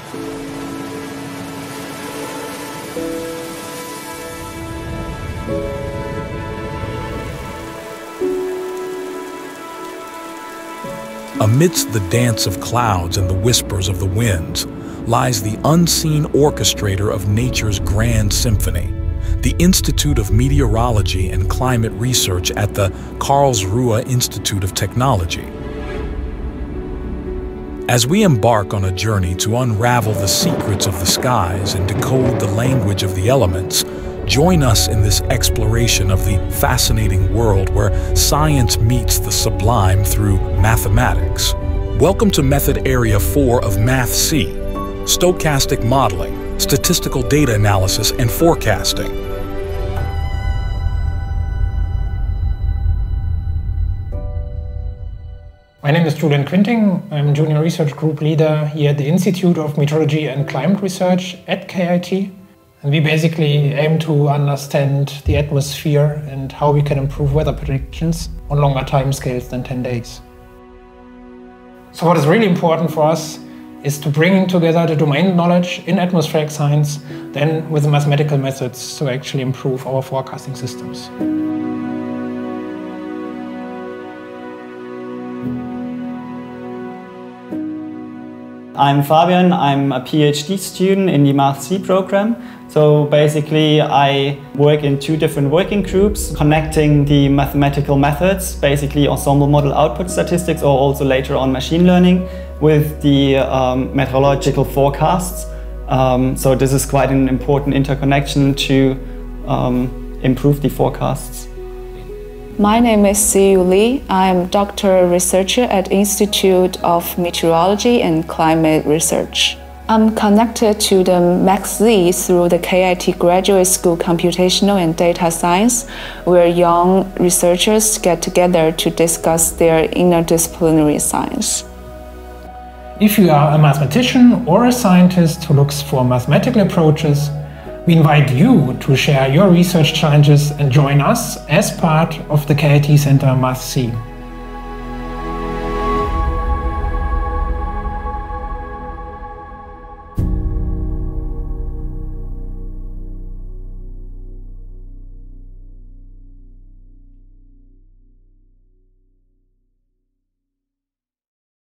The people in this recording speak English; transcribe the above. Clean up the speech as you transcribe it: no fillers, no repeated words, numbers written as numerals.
Amidst the dance of clouds and the whispers of the winds lies the unseen orchestrator of nature's grand symphony, the Institute of Meteorology and Climate Research at the Karlsruhe Institute of Technology. As we embark on a journey to unravel the secrets of the skies and decode the language of the elements, join us in this exploration of the fascinating world where science meets the sublime through mathematics. Welcome to Method Area 4 of Math-C, Stochastic Modeling, Statistical Data Analysis and Forecasting. My name is Julian Quinting. I'm Junior Research Group Leader here at the Institute of Meteorology and Climate Research at KIT. And we basically aim to understand the atmosphere and how we can improve weather predictions on longer time scales than 10 days. So what is really important for us is to bring together the domain knowledge in atmospheric science, then with the mathematical methods to actually improve our forecasting systems. I'm Fabian, I'm a PhD student in the Math-C program. So basically I work in two different working groups, connecting the mathematical methods, basically ensemble model output statistics or also later on machine learning, with the meteorological forecasts. So this is quite an important interconnection to improve the forecasts. My name is Siyu Li. I'm a doctoral researcher at Institute of Meteorology and Climate Research. I'm connected to the Math-C through the KIT Graduate School Computational and Data Science, where young researchers get together to discuss their interdisciplinary science. If you are a mathematician or a scientist who looks for mathematical approaches, we invite you to share your research challenges and join us as part of the KIT Center Math-C.